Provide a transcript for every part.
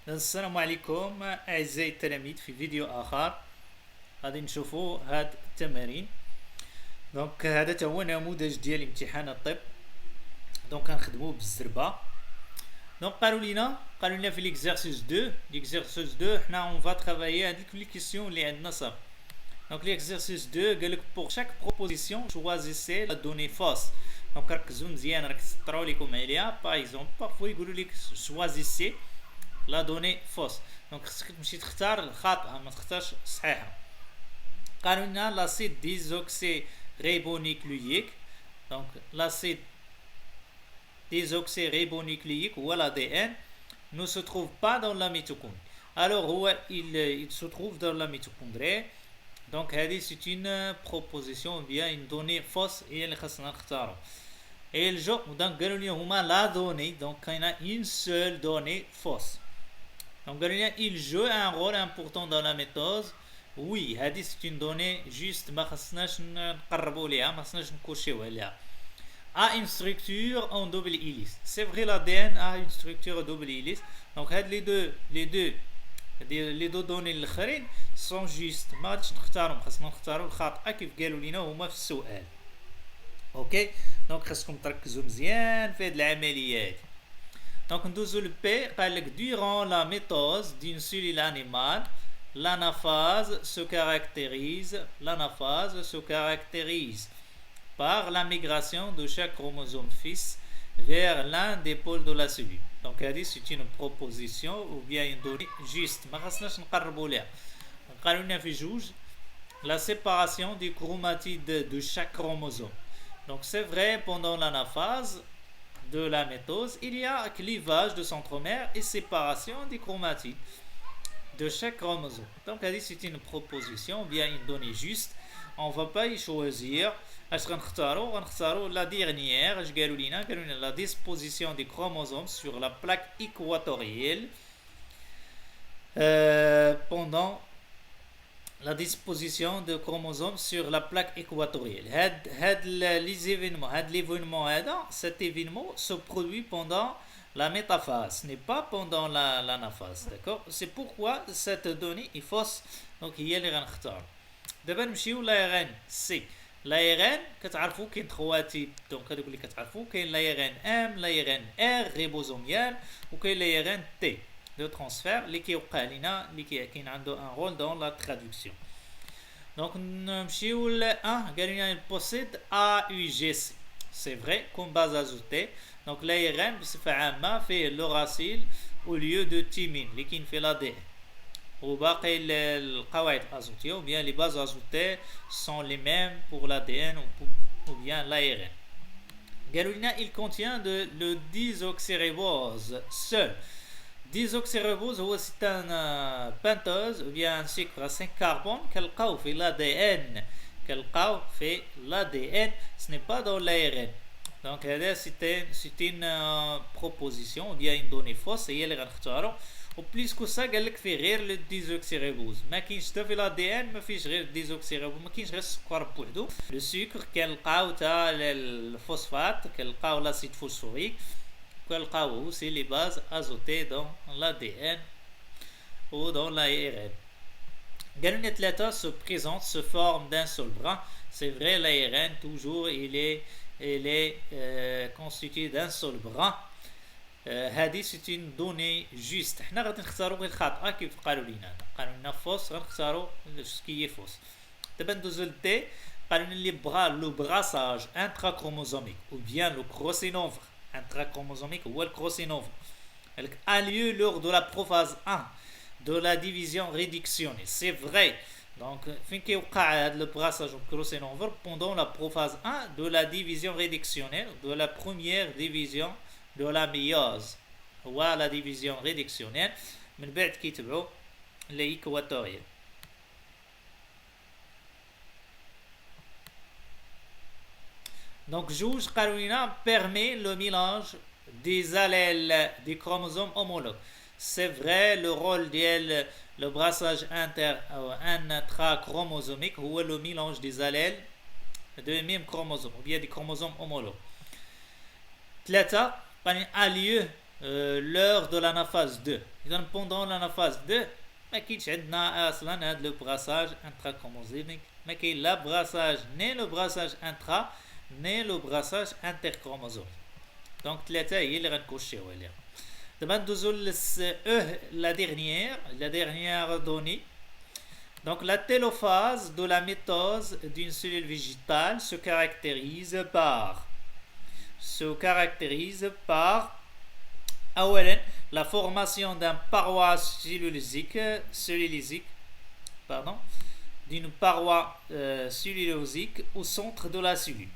السلام عليكم أعزائي التلاميذ في فيديو آخر غادي نشوفوا هاد التمارين. دونك هذا هو نموذج ديال امتحان الطب. دونك كنخدموه بالزربة. دونك قالوا لنا في ليكزيرسيس 2 حنا اون فا ترافايي هذيك لي كيسيون اللي عندنا صافي. دونك ليكزيرسيس 2 قالك بور شاك بروبوزيسيون شوازيسي لا دوني فوس. دونك ركزوا مزيان راك تسطروا لكم عليها. باغ اكزومبل بارفوا يقولوا لك شوازيسي لا دوني فوس، دونك خصك تمشي تختار الخاطئه ما تختارش الصحيحه. قالوا لنا لاسيد ديزوكسي ريبونيكلييك. دونك لاسيد ديزوكسي ريبونيكلييك هو لا دي ان ne se trouve pas dans la mitochondrie. Alors il se trouve dans la mitochondrie. Donc c'est une proposition ou bien une donnée fausse et elle خصنا نختاروا. Et le jour donc قالوا لنا هما la donnée, donc il y a une seule donnée fausse. Donc il joue un rôle important dans la méthode. Oui, c'est une donnée juste ما خصناش نقربوا ليها ما خصناش نكوشيو عليها. A une structure en double hélice. C'est vrai, l'ADN a une structure double hélice. Donc les deux données الاخرين sont justes. ما غاديش نختارهم، خصنا نختاروا الخاطئه كيف قالوا لنا هما في السؤال. اوكي دونك خصكم تركزوا مزيان في هذه العمليه هذه. Donc ندوزو ل P. قال لك durant la méthode d'une cellule animale, l'anaphase se caractérise par la migration de chaque chromosome fils vers l'un des pôles de la cellule. Donc c'est une proposition ou bien une donnée juste. ما خصناش نقربوا لها. قالوا لنا في جوج la séparation des chromatides de chaque chromosome. Donc c'est vrai, pendant l'anaphase de la méthode, il y a clivage de centromère et séparation des chromatides de chaque chromosome. Donc c'est une proposition ou bien une donnée juste. On ne va pas y choisir. غنختاروا la dernière. قالوا لنا la disposition des chromosomes sur la plaque équatoriale pendant la disposition de chromosomes sur la plaque équatoriale. Cet événement se produit pendant la métaphase, ce n'est pas pendant l'anaphase, d'accord? C'est pourquoi cette donnée est fausse. Donc هي اللي غنختار. دابا نمشيو لARN C. l'ARN كتعرفوا كاين 3 تيب. دونك هادوك اللي كتعرفوا كاين l'ARN M, l'ARN R ribosomial وكاين l'ARN T de transfert اللي كيوقع لينا اللي كاين عنده ان رول دون لا traduction. دونك نمشيو ل 1. قال لنا il possède AUGC. c'est vrai comme base ajoutée. دونك l'ARN بصفه عامه فيه l'uracil au lieu de thymine اللي كاين في l'ADN. وباقي القواعد الازوتيه ou bien les bases ajoutées sont les mêmes pour l'ADN ou bien l'ARN. قالوا لنا il contient de le désoxyribose seul. Désoxyribose هو c'est un pentose ou bien un sucre à 5 carbone كنلقاو في l'ADN ce n'est pas dans l'ARN. donc هذا c'est une proposition ou bien une donnée fausse هي اللي غنختاروا. وبليس كوسا قال لك فيه غير لو ديزوكسيريبوز، ما كاينش حتى في لا دي ان ما فيش غير ديزوكسيريبوز، ما كاينش غير السكر بوحدو. لو سكر كنلقاو تا الفوسفات كنلقاو لاسيد فوسفوريك كنلقاو اوسي لي باز ازوتي دون لا دي ان ou dans l'ARN. قالوا لنا 3 se présente se forme d'un seul brin. c'est vrai, l'ARN toujours il est constitué d'un seul brin. هذه c'est une donnée juste. حنا غادي نختاروا غير الخاطئه كيف قالوا لنا فوس غنختاروا سكي فوس. دابا ندوزو للدي. قالوا لنا لي بغا لو براساج انتراكروموزوميك ou bien le crocénombre intrachromosomique هو الكروسينوفر a lieu lors de la prophase 1 de la division réductionnée. c'est vrai. donc فين كيوقع هذا لو براساج والكروسينوفر pendant la prophase 1 de la division réductionnelle de la première division de la méiose هو la division réductionnelle. من بعد كيتبعوا l'équatorial. donc جوج قالوا لنا permet le mélange des allèles des chromosomes homologues. c'est vrai, le rôle ديال le brassage intrachromosomique هو le mélange des allèles de même chromosome ou bien des chromosomes homologues. 3 a lieu l'heure de l'anaphase 2. إذا pendant l'anaphase 2 ما كاينش عندنا اصلا هذا لو براساج انترا كروموزوميك، ما كاين لا براساج ني لو براساج انترا ني لو براساج انتر كروموزوميك. دونك ثلاثه هي اللي غنكوشيو عليها. دابا ندوزو لا dernière donnée. Donc la télophase de la métose d'une cellule végétale se caractérise par la formation d'un paroi d'une paroi cellulosique au centre de la cellule.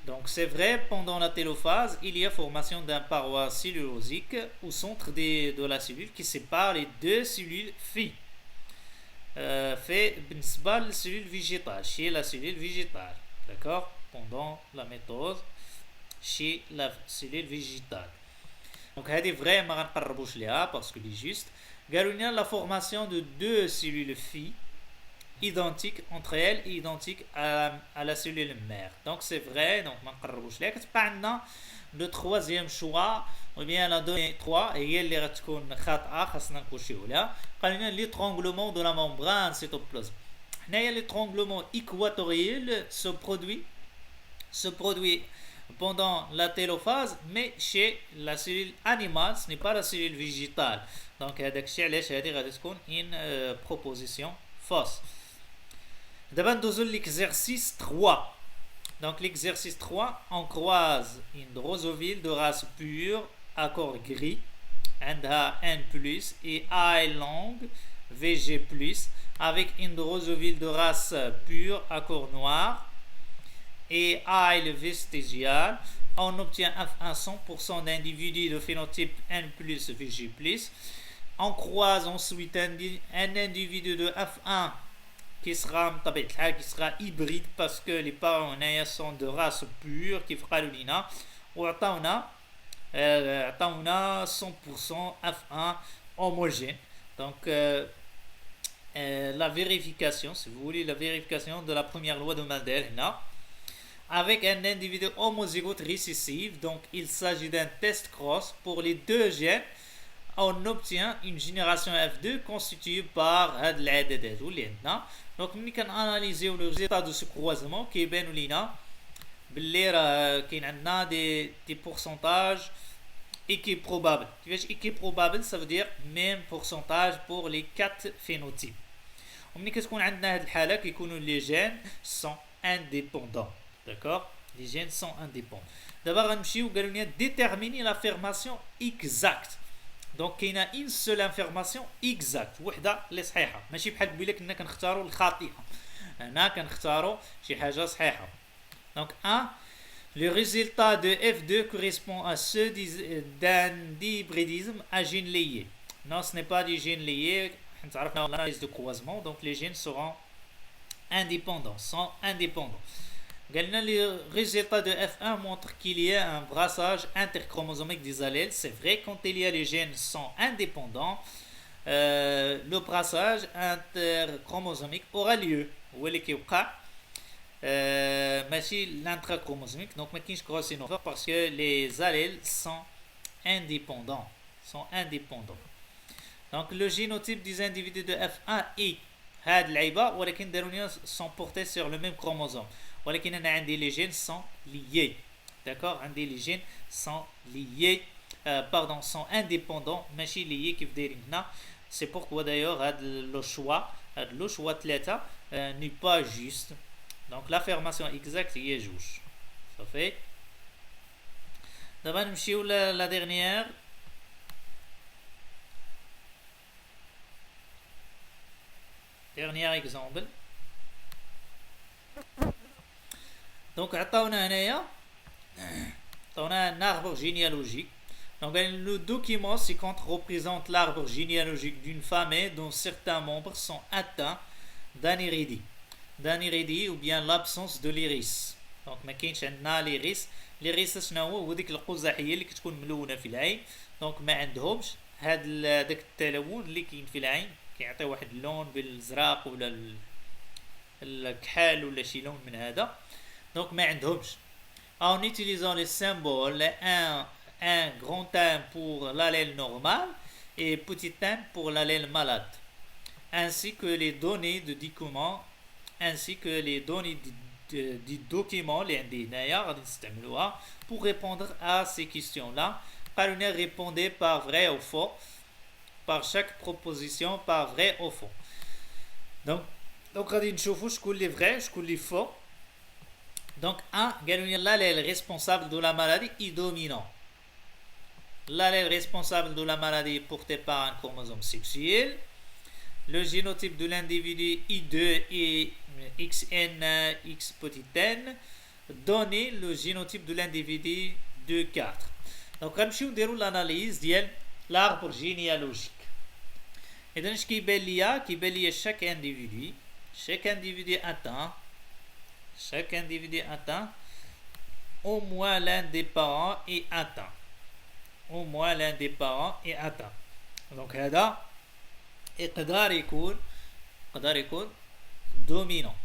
Donc c'est vrai, pendant la télophase, il y a formation d'un paroi cellulosique au centre de la cellule qui sépare les deux cellules filles. Fait بالنسبة للسيلول végétale, chez la cellule végétale, d'accord, pendant la métose chez la cellule végétale. Donc هذه vrai ما غنقربوش ليها parce que est juste. قالوا لنا la formation de deux cellules filles identiques entre elles et identiques à la cellule mère. Donc c'est vrai, donc ما نقربوش ليها. كتبقى عندنا le troisième choix ou bien la donnée 3 هي اللي غتكون خاطئه خاصنا نكوشيو لها. قال لنا l'étranglement de la membrane cytoplasme. هنايا l'étranglement équatorial se produit pendant la télophase, mais chez la cellule animale, ce n'est pas la cellule végétale. Donc هذاك الشيء علاش هذه غادي تكون une proposition fausse. دابا ندوزو l'exercice 3. Donc l'exercice 3, on croise une drosophiles de race pure à corps gris, عندها N+, et A longue, VG+, avec une drosophile de race pure à corps noir, et A vestigial. On obtient un 100% d'individus de phénotype N+, VG+. On croise ensuite un individu de F1 qui sera hybride parce que les parents sont de race pure qui fera l'ulina. Ou attendons 100% F1 homogène. Donc la vérification, si vous voulez, la vérification de la première loi de Mendel avec un individu homozygote récessif. Donc il s'agit d'un test cross pour les deux gènes. On obtient une génération F2 constituée par هاد العددات اللي عندنا. دونك ملي كناناليزيو لو ريزولطا دو سو كروازمون كيبانوا لينا باللي راه كاين عندنا دي pourcentage équiprobable. كيفاش équiprobable؟ ça veut dire même pourcentage pour les 4 phénotypes. وملي كتكون عندنا هاد الحاله كيكونوا لي جين sont indépendants. D'accord, les gènes sont indépendants. D'abord غنمشيو قالوا لنا déterminer l'affirmation exacte. دونك كاينه ان سول انفورماسيون اكزاكت وحده اللي صحيحه، ماشي بحال قبيله كنا كنختاروا الخاطئه، هنا كنختاروا شي حاجه صحيحه. دونك 1 le résultat de F2 correspond à ceux d'un hybridisme à gènes liés. Non, ce n'est pas des gènes liés. On a l'analyse de croisement, donc les gènes seront indépendants. Les résultats de F1 montrent qu'il y a un brassage interchromosomique des allèles. C'est vrai, quand il y a les gènes sont indépendants, le brassage interchromosomique aura lieu. ماشي l'intrachromosomique, donc ما كاينش crossover parce que les allèles sont indépendants. Donc le génotype des individus de F1 est هاد العيبه ولكن داروا sont portés sur le même chromosome. ولكن انا عندي لي جين sont liés. D'accord, عندي لي جين sont liés sont indépendants ماشي liés كيف دايرين هنا. C'est pourquoi d'ailleurs هاد لو choix 3 n'est pas juste. Donc l'affirmation exacte هي جوج. صافي. دابا نمشيو لا dernière. Dernier exemple. Donc عطاونا هنايا un arbre généalogique. Donc le document ci-contre représente l'arbre généalogique d'une famille dont certains membres sont atteints d'anéridie ou bien l'absence de l'iris. Donc ما كاينش عندنا l'iris شنو هو ديك القزحيه اللي كتكون ملونه في العين. دونك ما عندهمش داك التلون اللي كاين في العين كيعطي واحد اللون بالزراق ولا الكحال ولا شي لون من هذا. دونك ما عندهمش. En utilisant les symboles un grand N pour l'allèle normal et petit n pour l'allèle malade, ainsi que les données de document, ainsi que les données du document pour répondre à ces questions-là. Répondez par vrai ou faux, par chaque proposition par vrai ou faux. Donc غادي نشوفوا شكون اللي vrai شكون اللي faux. Donc 1 قالوا لنا l'allèle responsable de la maladie est dominant. L'allèle responsable de la maladie est porté par un chromosome sexuel. Le génotype de l'individu I2 et XN X petit n donné le génotype de l'individu 2-4. Donc غنمشيو نديرو l'analyse ديال l'arbre généalogique. إذا اش كيبان ليا chaque individu atteint au moins l'un des parents est atteint. Donc هذا يقدر يكون dominant.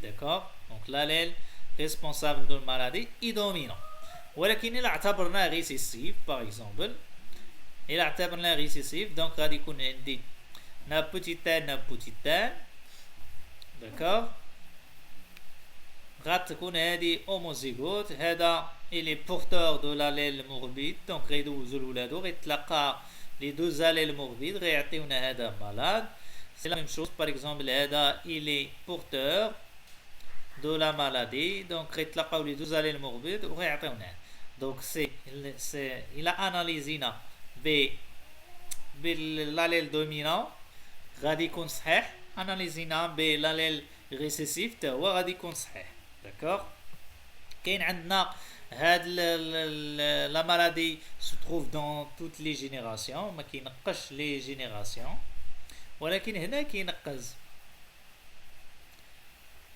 D'accord? Donc l'allèle responsable de la maladie est dominant. ولكن إلا اعتبرناه récessif par exemple, donc غادي يكون عندي petit n. D'accord? غتكون هذه homozygote. هذا il est porteur de l'allèle morbide. Donc غيدوزو لولادو غيتلقى les deux allèles morbides غيعطيونا هذا malade. C'est la même chose. Par exemple هذا il est porteur de la maladie. Donc غيتلقاو les deux allèles morbides وغيعطيونا. Donc il a analysé بالallèle dominant غادي يكون صحيح. analysينا بالallèle récessif حتى هو غادي يكون صحيح. D'accord? كاين عندنا هاد la maladie se trouve dans toutes les générations. ما كينقصش les générations ولكن هنا كينقص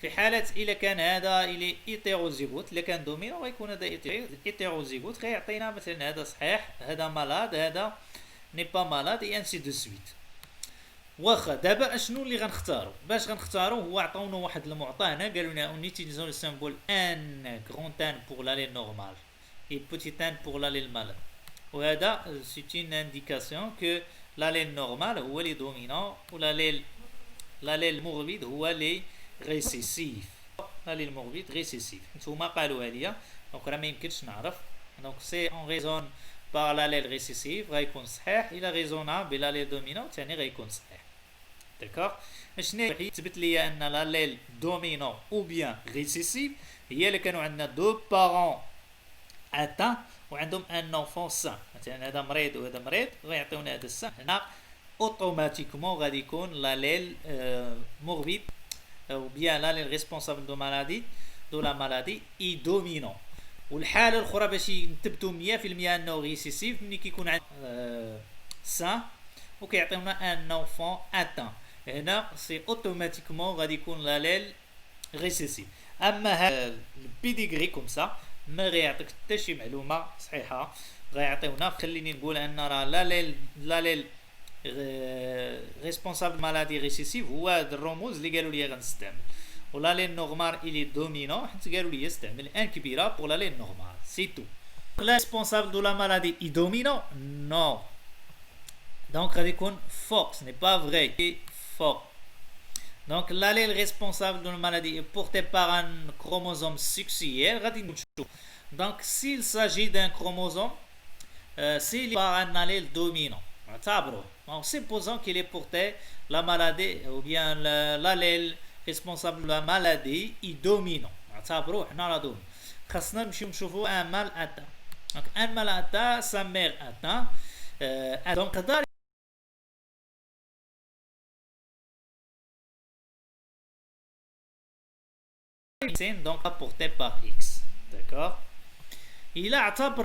في حالة إلا كان هذا إلي إيتيروزيغوت. إلا كان دومينو غيكون هذا إيتيروزيغوت غيعطينا مثلا هذا صحيح هذا مالاد هذا ني با مالاد اي انسي دو سويت. واخا دابا اشنو اللي غنختارو باش غنختارو هو عطاونا واحد المعطى هنا قالوا لنا اون utilisons le symbole n grand n pour l'allèle normal et petit n pour l'allèle malade. وهذا c'est une indication que l'allèle normal هو اللي dominant و l'allèle morbide هو اللي récessif. l'allèle morbide récessif نتوما قالوها ليا دونك راه ما يمكنش نعرف. دونك سي اون ريزون par l'allèle récessif غيكون صحيح. الى ريزونا بالallèle dominant ثاني غيكون صحيح. D'accord? شنو يثبت لي ان l'allèle dominant ou bien récessif هي اللي كانوا عندنا دو بارون اتان وعندهم ان enfant sain. مثلا هذا مريض وهذا مريض غيعطيونا هذا السان. هنا اوتوماتيكمون غادي يكون l'allèle morbide ou bien l'allèle responsable de la maladie est dominant. والحاله الاخرى باش نثبتوا 100% انه ريسيسيف ملي كيكون عندنا سان وكيعطيونا ان اونفون اتان. هنا سي اوتوماتيكمون غادي يكون لاليل ريسيسيف. اما هذا البيديغري كوم سا ما غيعطيك حتى شي معلومه صحيحه. غيعطيونا خليني نقول ان راه لاليل ريسبونسابل مالادي ريسيسيف هو هذا الرموز اللي قالوا لي غنستعمل. والallèle normal il est dominant حيت قالوا لي استعمل ان كبيره pour l'allèle normal. C'est tout. Le responsable de la maladie est dominant? Non. Donc غادي يكون faux. Ce n'est pas vrai. C'est faux. Donc l'allèle responsable de la maladie est porté par un chromosome sexuel. غادي نشوف. Donc s'il s'agit d'un chromosome c'est par un allèle dominant. اعتبروه. En supposant qu'il est porté la maladie ou bien l'allèle responsable de la maladie est dominant. نعتبروه حنا راه دومينون. خاصنا نمشيو نشوفوا ان مال اتان. دونك ان مال اتان sa mère اتان. دونك قدر donc apporté par X. D'accord? Il a اعتبر